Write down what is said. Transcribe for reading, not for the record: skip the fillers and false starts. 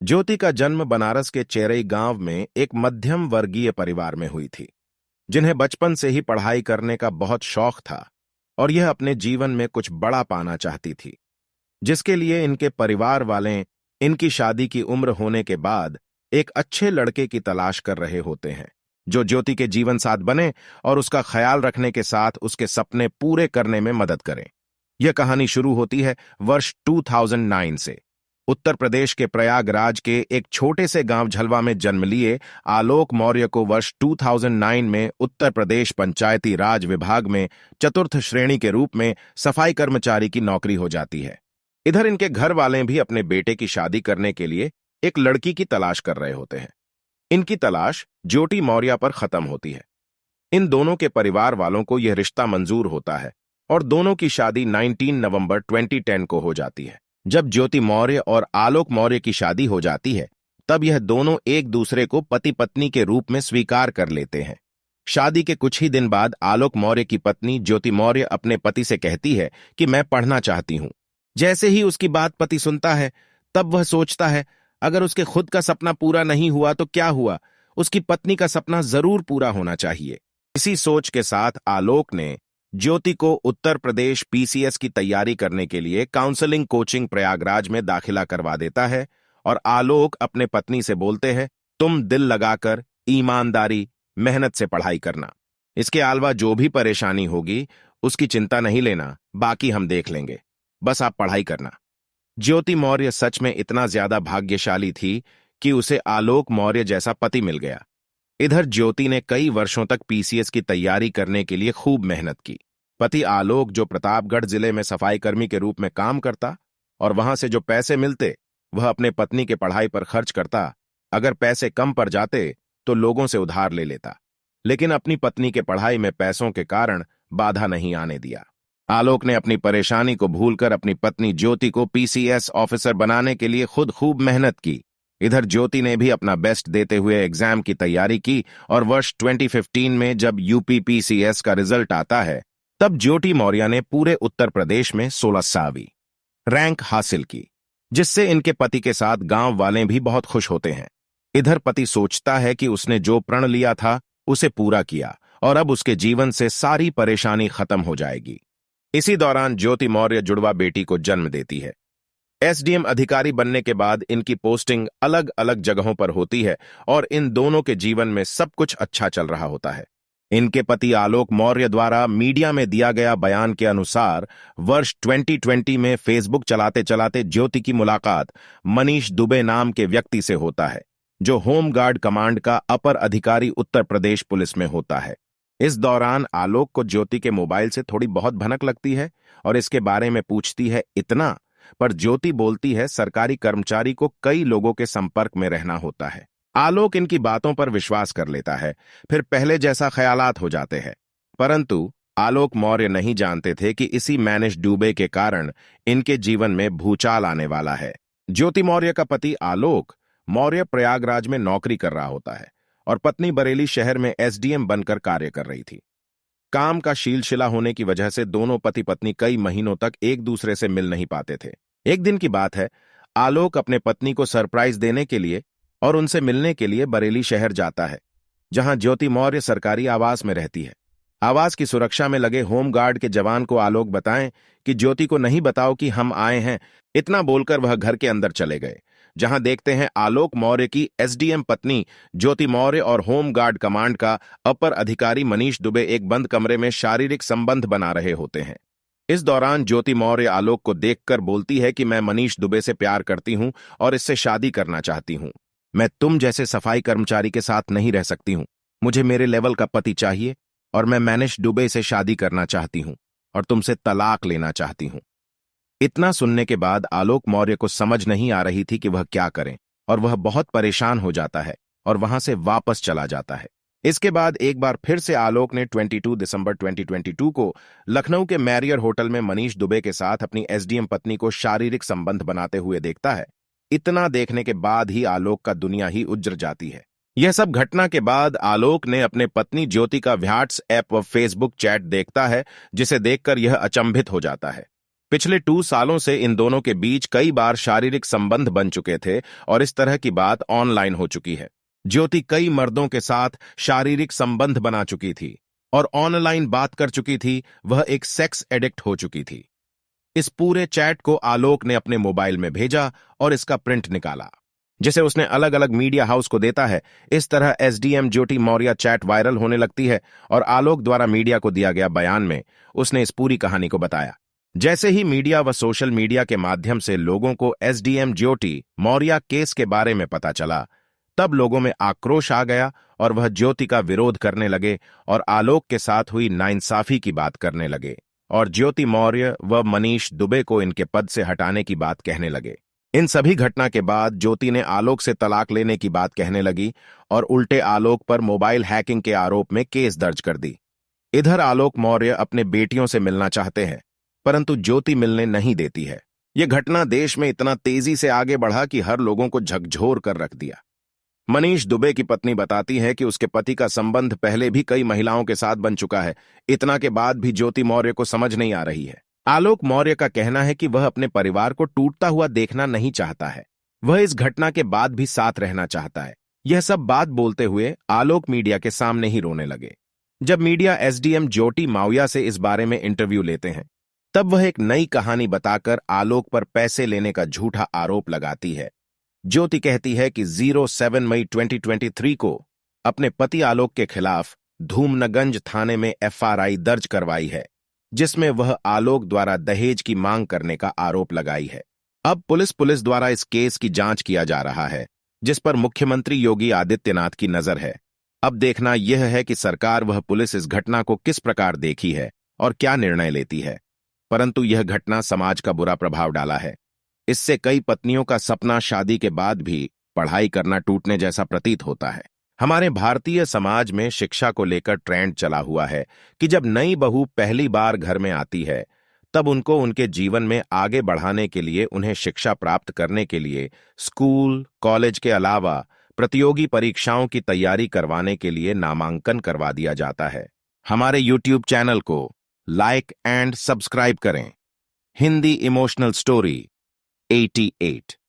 ज्योति का जन्म बनारस के चेरई गांव में एक मध्यम वर्गीय परिवार में हुई थी, जिन्हें बचपन से ही पढ़ाई करने का बहुत शौक था और यह अपने जीवन में कुछ बड़ा पाना चाहती थी, जिसके लिए इनके परिवार वाले इनकी शादी की उम्र होने के बाद एक अच्छे लड़के की तलाश कर रहे होते हैं, जो ज्योति के जीवन साथ बने और उसका ख्याल रखने के साथ उसके सपने पूरे करने में मदद करें। यह कहानी शुरू होती है वर्ष 2009 से। उत्तर प्रदेश के प्रयागराज के एक छोटे से गांव झलवा में जन्म लिए आलोक मौर्य को वर्ष 2009 में उत्तर प्रदेश पंचायती राज विभाग में चतुर्थ श्रेणी के रूप में सफाई कर्मचारी की नौकरी हो जाती है। इधर इनके घर वाले भी अपने बेटे की शादी करने के लिए एक लड़की की तलाश कर रहे होते हैं। इनकी तलाश ज्योति मौर्य पर खत्म होती है। इन दोनों के परिवार वालों को यह रिश्ता मंजूर होता है और दोनों की शादी 19 नवंबर 2010 को हो जाती है। जब ज्योति मौर्य और आलोक मौर्य की शादी हो जाती है, तब यह दोनों एक दूसरे को पति पत्नी के रूप में स्वीकार कर लेते हैं। शादी के कुछ ही दिन बाद आलोक मौर्य की पत्नी ज्योति मौर्य अपने पति से कहती है कि मैं पढ़ना चाहती हूं। जैसे ही उसकी बात पति सुनता है, तब वह सोचता है अगर उसके खुद का सपना पूरा नहीं हुआ तो क्या हुआ, उसकी पत्नी का सपना जरूर पूरा होना चाहिए। इसी सोच के साथ आलोक ने ज्योति को उत्तर प्रदेश पीसीएस की तैयारी करने के लिए काउंसलिंग कोचिंग प्रयागराज में दाखिला करवा देता है और आलोक अपने पत्नी से बोलते हैं, तुम दिल लगाकर ईमानदारी मेहनत से पढ़ाई करना। इसके अलावा जो भी परेशानी होगी उसकी चिंता नहीं लेना, बाकी हम देख लेंगे, बस आप पढ़ाई करना। ज्योति मौर्य सच में इतना ज्यादा भाग्यशाली थी कि उसे आलोक मौर्य जैसा पति मिल गया। इधर ज्योति ने कई वर्षों तक पीसीएस की तैयारी करने के लिए खूब मेहनत की। पति आलोक, जो प्रतापगढ़ जिले में सफाई कर्मी के रूप में काम करता और वहां से जो पैसे मिलते वह अपने पत्नी के पढ़ाई पर खर्च करता। अगर पैसे कम पड़ जाते तो लोगों से उधार ले लेता, लेकिन अपनी पत्नी के पढ़ाई में पैसों के कारण बाधा नहीं आने दिया। आलोक ने अपनी परेशानी को भूलकर अपनी पत्नी ज्योति को पीसीएस ऑफिसर बनाने के लिए खुद खूब मेहनत की। इधर ज्योति ने भी अपना बेस्ट देते हुए एग्जाम की तैयारी की और वर्ष 2015 में जब यूपी पीसीएस का रिजल्ट आता है, तब ज्योति मौर्य ने पूरे उत्तर प्रदेश में 16वीं रैंक हासिल की, जिससे इनके पति के साथ गांव वाले भी बहुत खुश होते हैं। इधर पति सोचता है कि उसने जो प्रण लिया था उसे पूरा किया और अब उसके जीवन से सारी परेशानी खत्म हो जाएगी। इसी दौरान ज्योति मौर्य जुड़वा बेटी को जन्म देती है। एसडीएम अधिकारी बनने के बाद इनकी पोस्टिंग अलग अलग जगहों पर होती है और इन दोनों के जीवन में सब कुछ अच्छा चल रहा होता है। इनके पति आलोक मौर्य द्वारा मीडिया में दिया गया बयान के अनुसार वर्ष 2020 में फेसबुक चलाते चलाते ज्योति की मुलाकात मनीष दुबे नाम के व्यक्ति से होता है, जो होमगार्ड कमांड का अपर अधिकारी उत्तर प्रदेश पुलिस में होता है। इस दौरान आलोक को ज्योति के मोबाइल से थोड़ी बहुत भनक लगती है और इसके बारे में पूछती है इतना, पर ज्योति बोलती है सरकारी कर्मचारी को कई लोगों के संपर्क में रहना होता है। आलोक इनकी बातों पर विश्वास कर लेता है, फिर पहले जैसा ख्यालात हो जाते हैं। परंतु आलोक मौर्य नहीं जानते थे कि इसी मनीष दुबे के कारण इनके जीवन में भूचाल आने वाला है। ज्योति मौर्य का पति आलोक मौर्य प्रयागराज में नौकरी कर रहा होता है और पत्नी बरेली शहर में एसडीएम बनकर कार्य कर रही थी। काम का शीलशिला होने की वजह से दोनों पति पत्नी कई महीनों तक एक दूसरे से मिल नहीं पाते थे। एक दिन की बात है, आलोक अपने पत्नी को सरप्राइज देने के लिए और उनसे मिलने के लिए बरेली शहर जाता है, जहां ज्योति मौर्य सरकारी आवास में रहती है। आवास की सुरक्षा में लगे होमगार्ड के जवान को आलोक बताएं कि ज्योति को नहीं बताओ कि हम आए हैं। इतना बोलकर वह घर के अंदर चले गए, जहां देखते हैं आलोक मौर्य की एसडीएम पत्नी ज्योति मौर्य और होमगार्ड कमांड का अपर अधिकारी मनीष दुबे एक बंद कमरे में शारीरिक संबंध बना रहे होते हैं। इस दौरान ज्योति मौर्य आलोक को देखकर बोलती है कि मैं मनीष दुबे से प्यार करती हूं और इससे शादी करना चाहती हूं। मैं तुम जैसे सफाई कर्मचारी के साथ नहीं रह सकती हूं। मुझे मेरे लेवल का पति चाहिए और मैं मनीष दुबे से शादी करना चाहती हूं और तुमसे तलाक लेना चाहती हूं। इतना सुनने के बाद आलोक मौर्य को समझ नहीं आ रही थी कि वह क्या करें और वह बहुत परेशान हो जाता है और वहां से वापस चला जाता है। इसके बाद एक बार फिर से आलोक ने 22 दिसंबर 2022 को लखनऊ के मैरियर होटल में मनीष दुबे के साथ अपनी एसडीएम पत्नी को शारीरिक संबंध बनाते हुए देखता है। इतना देखने के बाद ही आलोक का दुनिया ही उजड़ जाती है। यह सब घटना के बाद आलोक ने अपने पत्नी ज्योति का व्हाट्सएप व फेसबुक चैट देखता है, जिसे देखकर यह अचंभित हो जाता है। पिछले 2 सालों से इन दोनों के बीच कई बार शारीरिक संबंध बन चुके थे और इस तरह की बात ऑनलाइन हो चुकी है। ज्योति कई मर्दों के साथ शारीरिक संबंध बना चुकी थी और ऑनलाइन बात कर चुकी थी। वह एक सेक्स एडिक्ट हो चुकी थी। इस पूरे चैट को आलोक ने अपने मोबाइल में भेजा और इसका प्रिंट निकाला, जिसे उसने अलग अलग मीडिया हाउस को देता है। इस तरह एसडीएम ज्योति मौर्य चैट वायरल होने लगती है और आलोक द्वारा मीडिया को दिया गया बयान में उसने इस पूरी कहानी को बताया। जैसे ही मीडिया व सोशल मीडिया के माध्यम से लोगों को एसडीएम ज्योति मौर्य केस के बारे में पता चला, तब लोगों में आक्रोश आ गया और वह ज्योति का विरोध करने लगे और आलोक के साथ हुई नाइंसाफी की बात करने लगे और ज्योति मौर्य व मनीष दुबे को इनके पद से हटाने की बात कहने लगे। इन सभी घटना के बाद ज्योति ने आलोक से तलाक लेने की बात कहने लगी और उल्टे आलोक पर मोबाइल हैकिंग के आरोप में केस दर्ज कर दी। इधर आलोक मौर्य अपने बेटियों से मिलना चाहते हैं, परंतु ज्योति मिलने नहीं देती है। यह घटना देश में इतना तेजी से आगे बढ़ा कि हर लोगों को झकझोर कर रख दिया। मनीष दुबे की पत्नी बताती है कि उसके पति का संबंध पहले भी कई महिलाओं के साथ बन चुका है। इतना के बाद भी ज्योति मौर्य को समझ नहीं आ रही है। आलोक मौर्य का कहना है कि वह अपने परिवार को टूटता हुआ देखना नहीं चाहता है। वह इस घटना के बाद भी साथ रहना चाहता है। यह सब बात बोलते हुए आलोक मीडिया के सामने ही रोने लगे। जब मीडिया एसडीएम ज्योति मौर्य से इस बारे में इंटरव्यू लेते हैं, तब वह एक नई कहानी बताकर आलोक पर पैसे लेने का झूठा आरोप लगाती है। ज्योति कहती है कि 07 मई 2023 को अपने पति आलोक के खिलाफ धूमनगंज थाने में एफआरआई दर्ज करवाई है, जिसमें वह आलोक द्वारा दहेज की मांग करने का आरोप लगाई है। अब पुलिस द्वारा इस केस की जांच किया जा रहा है, जिस पर मुख्यमंत्री योगी आदित्यनाथ की नजर है। अब देखना यह है कि सरकार वह पुलिस इस घटना को किस प्रकार देखी है और क्या निर्णय लेती है। परंतु यह घटना समाज का बुरा प्रभाव डाला है। इससे कई पत्नियों का सपना शादी के बाद भी पढ़ाई करना टूटने जैसा प्रतीत होता है। हमारे भारतीय समाज में शिक्षा को लेकर ट्रेंड चला हुआ है कि जब नई बहू पहली बार घर में आती है, तब उनको उनके जीवन में आगे बढ़ाने के लिए उन्हें शिक्षा प्राप्त करने के लिए स्कूल, कॉलेज के अलावा प्रतियोगी परीक्षाओं की तैयारी करवाने के लिए नामांकन करवा दिया जाता है। हमारे YouTube चैनल को लाइक एंड सब्सक्राइब करें। Hindi emotional story 88।